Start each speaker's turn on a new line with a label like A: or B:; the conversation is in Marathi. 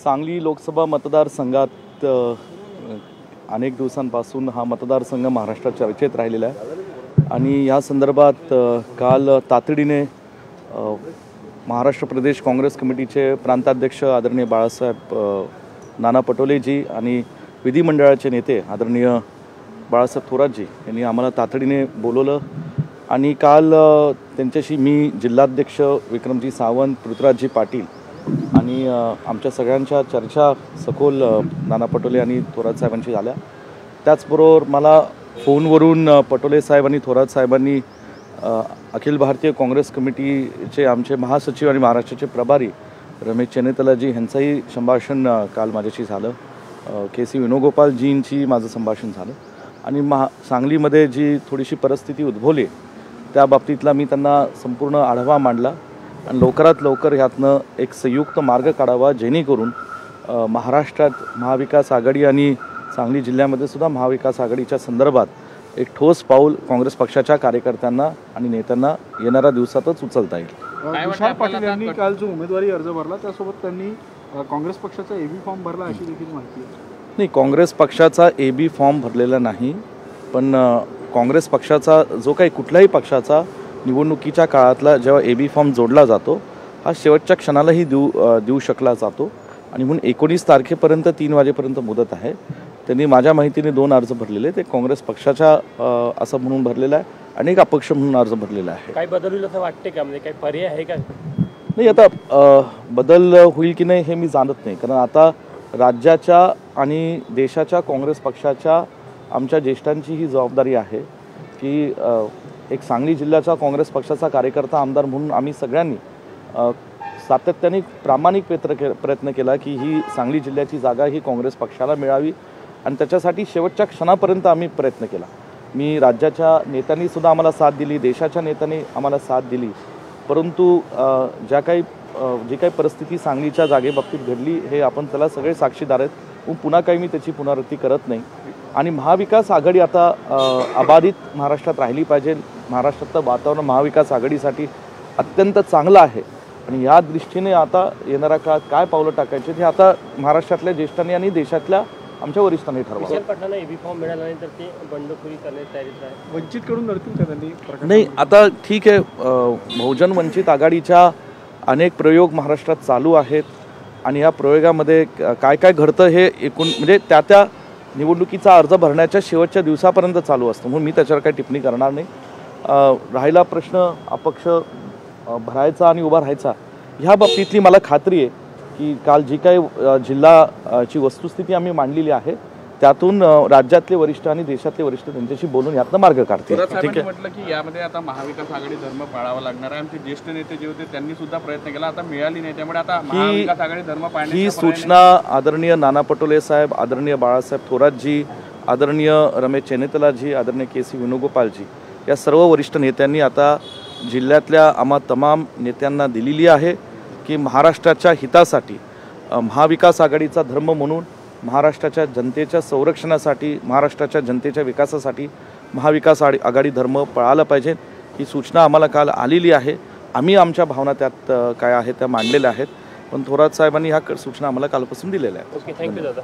A: सांगली लोकसभा मतदारसंघात अनेक दिवसांपासून हा मतदारसंघ महाराष्ट्रात चर्चेत राहिलेला आहे आणि या संदर्भात काल तातडीने महाराष्ट्र प्रदेश काँग्रेस कमिटीचे प्रांताध्यक्ष आदरणीय बाळासाहेब नाना पटोलेजी आणि विधिमंडळाचे नेते आदरणीय बाळासाहेब थोरातजी यांनी आम्हाला तातडीने बोलवलं आणि काल त्यांच्याशी मी जिल्हाध्यक्ष विक्रमजी सावंत, पृथ्वीराजजी पाटील आणि आमच्या सगळ्यांच्या चर्चा सखोल नाना पटोले आणि थोरात साहेबांशी झाल्या। त्याचबरोबर मला फोनवरून पटोले साहेब आणि थोरात साहेबांनी अखिल भारतीय काँग्रेस कमिटीचे आमचे महासचिव आणि महाराष्ट्राचे प्रभारी रमेश चेन्नेतलाजी यांचंही संभाषण काल माझ्याशी झालं। KC वेणुगोपालजींची माझं संभाषण झालं आणि सांगलीमध्ये जी थोडीशी परिस्थिती उद्भवली त्या बाबतीतला मी त्यांना संपूर्ण आढावा मांडला आणि लवकरात लवकर ह्यातनं एक संयुक्त मार्ग काढावा जेणेकरून महाराष्ट्रात महाविकास आघाडी आणि सांगली जिल्ह्यामध्ये सुद्धा महाविकास आघाडीच्या संदर्भात एक ठोस पाऊल काँग्रेस पक्षाच्या कार्यकर्त्यांना आणि नेत्यांना येणाऱ्या दिवसातच उचलता येईल।
B: विशाल पाटील यांनी काल जो उमेदवारी अर्ज भरला त्यासोबत त्यांनी काँग्रेस पक्षाचा AB फॉर्म भरला अशी देखील माहिती आहे।
A: नाही, काँग्रेस पक्षाचा AB फॉर्म भरलेला नाही, पण काँग्रेस पक्षाचा जो काही कुठल्याही पक्षाचा निवडणुकीच्या काळातला जेव्हा AB फॉर्म जोडला जातो हा शेवटच्या क्षणालाही देऊ शकला जातो आणि म्हणून 19 तारखेपर्यंत 3 वाजेपर्यंत मुदत आहे। त्यांनी माझ्या माहितीने 2 अर्ज भरलेले, ते काँग्रेस पक्षाच्या असं म्हणून भरलेला आहे आणि एक अपक्ष म्हणून अर्ज भरलेला आहे।
C: काय बदल होईल असं वाटते का, म्हणजे काही पर्याय आहे का?
A: नाही, आता बदल होईल की नाही हे मी जाणत नाही, कारण आता राज्याच्या आणि देशाच्या काँग्रेस पक्षाच्या आमच्या ज्येष्ठांची ही जबाबदारी आहे की एक सांगली जिल्ह्याचा काँग्रेस पक्षाचा कार्यकर्ता आमदार म्हणून आम्ही सगळ्यांनी सातत्याने प्रामाणिक प्रयत्न केला की ही सांगली जिल्ह्याची जागा ही काँग्रेस पक्षाला मिळावी आणि त्याच्यासाठी शेवटच्या क्षणापर्यंत आम्ही प्रयत्न केला। मी राज्याच्या नेत्यांनी सुद्धा आम्हाला साथ दिली, देशाच्या नेत्यांनी आम्हाला साथ दिली, परंतु जी काही परिस्थिती सांगलीच्या जागेबाबतीत घडली हे आपण त्याला सगळे साक्षीदार आहेत। पुन्हा काही मी त्याची पुनरावृत्ती करत नाही आणि महाविकास आघाडी आता अबाधित महाराष्ट्रात राहिली पाहिजे। महाराष्ट्रातलं वातावरण महाविकास आघाडीसाठी अत्यंत चांगलं आहे आणि या दृष्टीने आता येणाऱ्या काळात काय पावलं टाकायचे हे आता महाराष्ट्रातल्या ज्येष्ठांनी आणि देशातल्या आमच्या वरिष्ठांनी ठरवलं।
C: विशाल पाटलांना AB फॉर्म मिळाल्यानंतर ते बंडखोरी करण्याची तयारीत आहे,
B: वंचित कडून लढतील का त्यांनी?
A: नाही, आता ठीक आहे, बहुजन वंचित आघाडीच्या अनेक प्रयोग महाराष्ट्रात चालू आहेत आणि या प्रयोगामध्ये काय काय घडतं हे एकूण म्हणजे त्या निवडणुकीचा अर्ज भरण्याच्या शेवटच्या दिवसापर्यंत चालू असतं, म्हणून मी त्याच्यावर काही टिप्पणी करणार नाही। राहिला प्रश्न अपक्ष भरायचा आणि उभा राहायचा, ह्या बाबतीतली मला खात्री आहे की काल जी काही जिल्हाची वस्तुस्थिती आम्ही मांडलेली आहे त्यातून राज्यातले वरिष्ठ आणि देशातले वरिष्ठ त्यांच्याशी बोलून यातनं मार्ग काढतील। ठीक आहे,
D: म्हटलं की यामध्ये आता महाविकास आघाडी धर्म पाळावा लागणार आहे। आमचे ज्येष्ठ नेते जे होते त्यांनी सुद्धा प्रयत्न केला, आता मिळाली नाही, त्यामुळे आता महाविकास आघाडी धर्म पाळण्याची
A: ही सूचना आदरणीय नाना पटोले साहेब, आदरणीय बाळासाहेब थोरातजी, आदरणीय रमेश चेन्नेतलाजी, आदरणीय KC वेणुगोपालजी या सर्व वरिष्ठ नेत्यांनी आता जिल्ह्यातल्या आम्हा तमाम नेत्यांना दिलेली आहे की महाराष्ट्राच्या हितासाठी महाविकास आघाडीचा धर्म म्हणून महाराष्ट्राच्या जनतेच्या संरक्षणासाठी, महाराष्ट्राच्या जनतेच्या विकासासाठी महाविकास आघाडी धर्म पाळायला पाहिजे। ही सूचना आम्हाला काल आलेली आहे, आम्ही आमच्या भावना त्यात काय आहेत त्या मांडलेल्या आहेत, पण थोरात साहेबांनी ह्या सूचना आम्हाला कालपासून दिलेल्या आहेत।
C: ओके, थँक्यू दादा।